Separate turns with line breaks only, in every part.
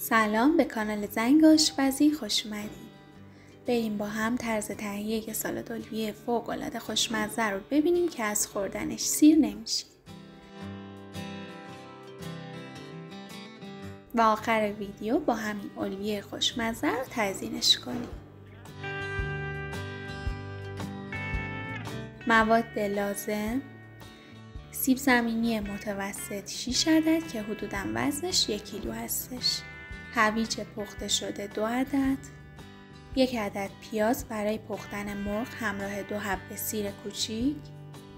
سلام، به کانال زنگ آشپزی خوش اومدید. بریم با هم طرز تهیه سالاد آلویه فوق‌العاده خوشمزه رو ببینیم که از خوردنش سیر نمیشیم. و آخر ویدیو با همین آلویه خوشمزه رو تزیینش کنیم. مواد لازم: سیب زمینی متوسط 6 عدد که حدوداً وزنش 1 کیلو هستش. هویج پخته شده 2 عدد. 1 عدد پیاز برای پختن مرغ همراه 2 حبه سیر کوچیک.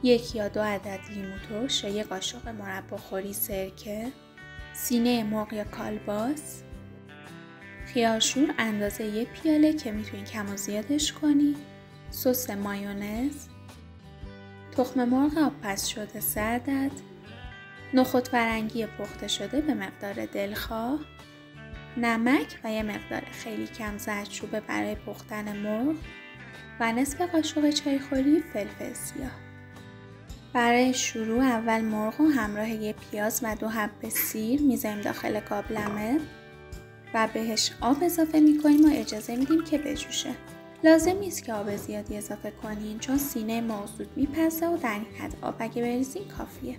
1 یا 2 عدد لیمو ترش یا 1 قاشق مرباخوری سرکه. سینه مرغ یا کالباس. خیارشور اندازه 1 پیاله که میتونید کم و زیادش کنی. سس مایونز. تخم مرغ آبپز شده 3 عدد. نخود فرنگی پخته شده به مقدار دلخواه. نمک و 1 مقدار خیلی کم زردچوبه برای پختن مرغ و نصف قاشق چایخوری فلفل سیاه. برای شروع اول مرغ رو همراه 1 پیاز و 2 حبه سیر میذاریم داخل قابلمه و بهش آب اضافه میکنیم و اجازه میدیم که بجوشه. لازم نیست که آب زیادی اضافه کنین چون سینه مرغ زود میپزه و در این حد آب اگه بریزین کافیه.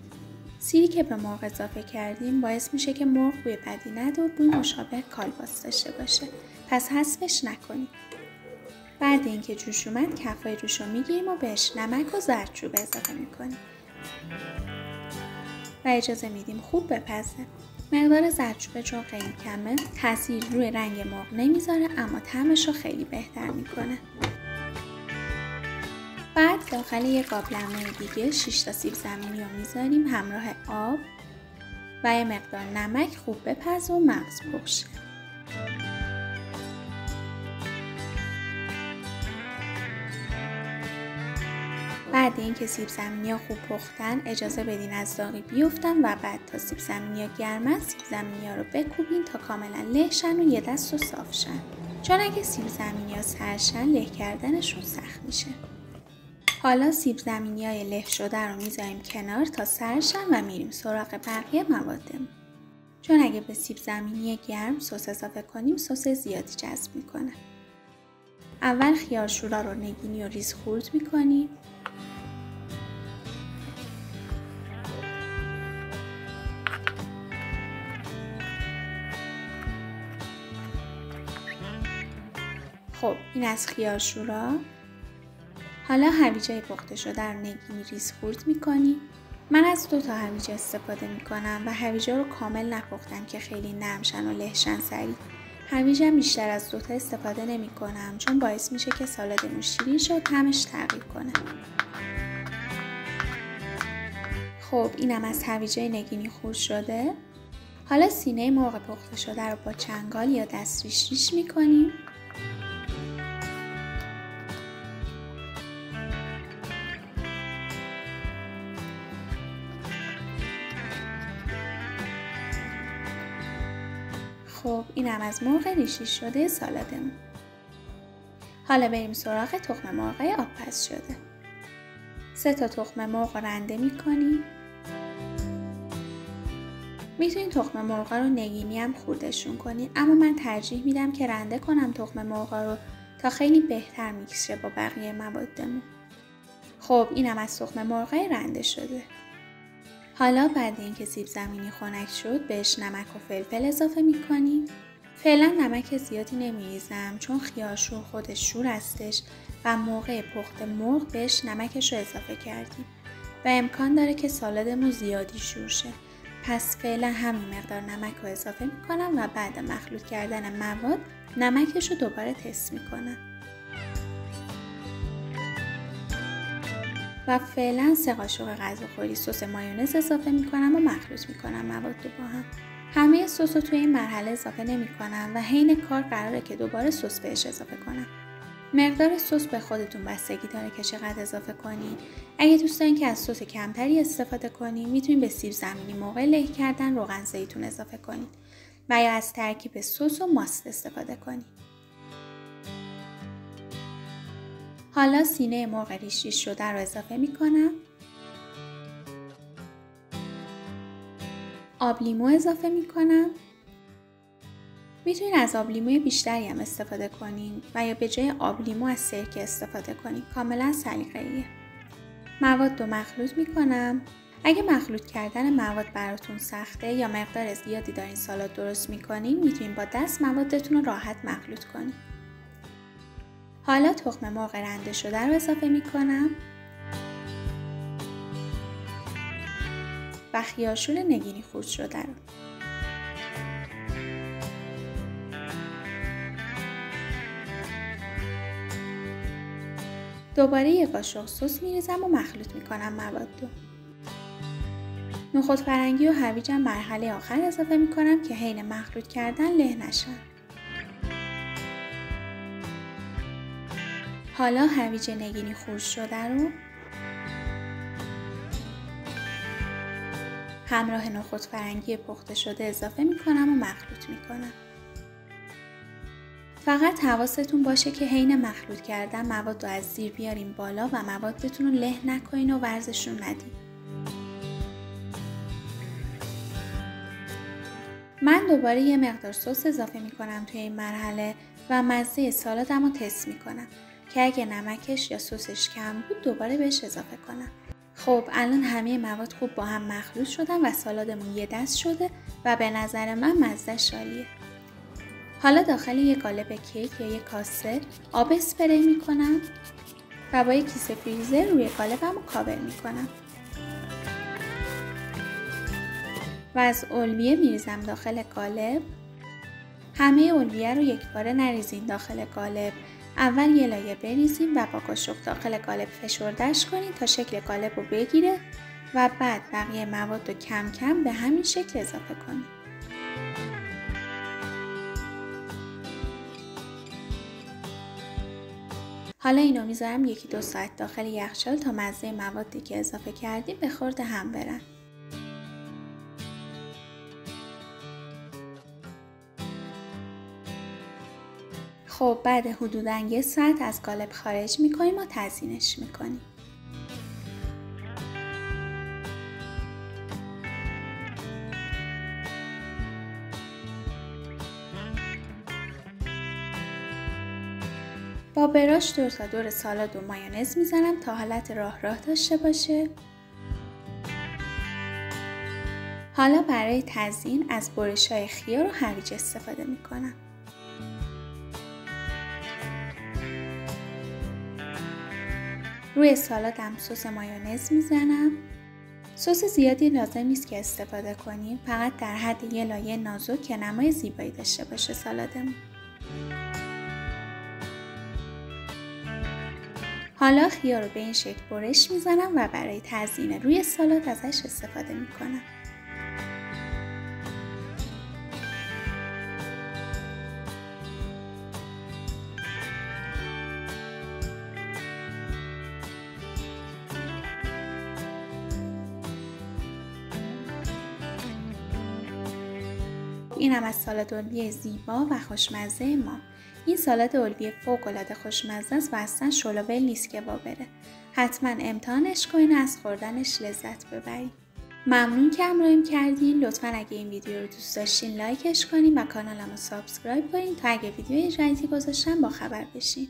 سیری که به مرغ اضافه کردیم باعث میشه که مرغ بوی بدی نده و بوی مشابه کالباس داشته باشه، پس حذفش نکنید. بعد اینکه جوش اومد کفای جوش رو میگیریم و بهش نمک و زردچوبه اضافه میکنیم و اجازه میدیم خوب بپزه. مقدار زردچوبه چون خیلی کمه تاثیر روی رنگ مرغ نمیذاره اما طعمش رو خیلی بهتر میکنه. بعد داخل یک قابلمه دیگه 6 تا سیب زمینی رو میذاریم همراه آب و 1 مقدار نمک خوب بپزه و مغز بخشه. بعد اینکه سیب زمینی ها خوب پختن اجازه بدین از داغی بیفتن و بعد تا سیب زمینی ها گرمن سیب زمینی ها رو بکوبین تا کاملا له شن و یه دست و صاف شن، چون اگه سیب زمینی ها سرشن له کردنشون سخت میشه. حالا سیب زمینی های له شده رو میذاریم کنار تا سرشن و میریم سراغ بقیه موادمون. چون اگه به سیب زمینی گرم سس اضافه کنیم سس زیادی جذب میکنه. اول خیارشورا رو نگینی و ریز خورد میکنیم. خب این از خیارشورا. حالا هویجای پخته شده رو نگینی ریز خورد میکنیم. من از 2 تا هویج استفاده میکنم و هویجا رو کامل نپختم که خیلی نرم شن و له شن سریع. هویجم بیشتر از 2 تا استفاده نمیکنم چون باعث میشه که سالادمون شیرین شه و طعمش تغییر کنه. خب اینم از هویجای نگینی خورد شده. حالا سینه مرغ پخته شده رو با چنگال یا دست ریش ریش میکنیم. خب اینم از مرغ ریشیش شده سالادمون. حالا بریم سراغ تخم مرغ آبپز شده. 3 تا تخم مرغ رنده میکنیم. میتونید تخم مرغ رو نگینی هم خوردشون کنید اما من ترجیح میدم که رنده کنم تخم مرغ رو تا خیلی بهتر میکشه با بقیه موادمون. خب اینم از تخم مرغ رنده شده. حالا بعد اینکه سیب زمینی خنک شد بهش نمک و فلفل اضافه میکنیم. فعلا نمک زیادی نمیریزم چون خیارشور خودش شور هستش و موقع پخت مرغ بهش نمکش رو اضافه کردیم و امکان داره که سالادمون زیادی شور شه. پس فعلا همین مقدار نمک رو اضافه میکنم و بعد مخلوط کردن مواد نمکش رو دوباره تست میکنم. و فعلا 3 قاشق غذاخوری سس مایونز اضافه میکنم و مخلوط میکنم مواد رو با هم. همه سس رو توی این مرحله اضافه نمیکنم و حین کار قراره که دوباره سس بهش اضافه کنم. مقدار سس به خودتون بستگی داره که چقدر اضافه کنین. اگه دوست دارین که از سس کمتری استفاده کنین میتونین به سیب زمینی موقع له کردن روغن زیتون اضافه کنین و یا از ترکیب سس و ماست استفاده کنین. حالا سینه مرغ ریش ریش شده رو اضافه میکنم. آب لیمو اضافه میکنم میتونید از آب لیموی بیشتری هم استفاده کنین و یا به جای آب لیمو از سرکه استفاده کنین. کاملا سلیقه‌ایه. مواد رو مخلوط میکنم. اگه مخلوط کردن مواد براتون سخته یا مقدار زیادی دارین سالاد درست میکنین، میتونین با دست موادتون رو راحت مخلوط کنین. حالا تخم مرغ رنده شده رو اضافه میکنم و خیارشور نگینی خورد شده رو. دوباره یک قاشق سس میریزم و مخلوط میکنم مواد رو. نخود فرنگی و هویجم مرحله آخر اضافه میکنم که حین مخلوط کردن له نشن. حالا هویج نگینی خورد شده رو همراه نخود فرنگی پخته شده اضافه میکنم و مخلوط میکنم. فقط حواستون باشه که حین مخلوط کردن مواد رو از زیر بیارین بالا و موادتون رو له نکنین و ورزشون ندین. من دوباره یه مقدار سس اضافه میکنم توی این مرحله و مزه سالادم رو تست میکنم که اگه نمکش یا سسش کم بود دوباره بهش اضافه کنم. خب الان همه مواد خوب با هم مخلوط شدن و سالادمون یه دست شده و به نظر من مزه‌ش عالیه. حالا داخل یک قالب کیک یا یک کاسه آب اسپری میکنم و با یک کیسه فریزر روی قالبم رو کاور میکنم و از الویه میریزم داخل قالب. همه الویه رو یکباره نریزین داخل قالب. اول یه لایه بریزین و با قاشق داخل قالب فشردش کنین تا شکل قالب رو بگیره و بعد بقیه مواد رو کم کم به همین شکل اضافه کنین. حالا اینو میذارم 1-2 ساعت داخل یخچال تا مزه موادی که اضافه کردیم به خورد هم برن. خب بعد حدوداً 1 ساعت از قالب خارج میکنیم و تزیینش میکنیم. با براش دور تا دور سالاد و مایونز میزنم تا حالت راه داشته باشه. حالا برای تزیین از برش‌های خیار و هویج استفاده میکنم. روی سالادم سس مایونز میزنم. سس زیادی لازم نیست که استفاده کنیم، فقط در حد یه لایه نازک که نمای زیبایی داشته باشه سالادمون. حالا خیار رو به این شکل برش میزنم و برای تزیین روی سالاد ازش استفاده میکنم. اینم از سالاد الویه زیبا و خوشمزه ما. این سالاد الویه فوق‌العاده خوشمزه است و اصلا شلوول نیست که بره. حتما امتحانش کنین و از خوردنش لذت ببرین. ممنون که همراهیم کردین. لطفا اگه این ویدیو رو دوست داشتین لایکش کنین و کانالمو سابسکرایب کنین تا اگه ویدیوی جدیدی گذاشتم با خبر بشین.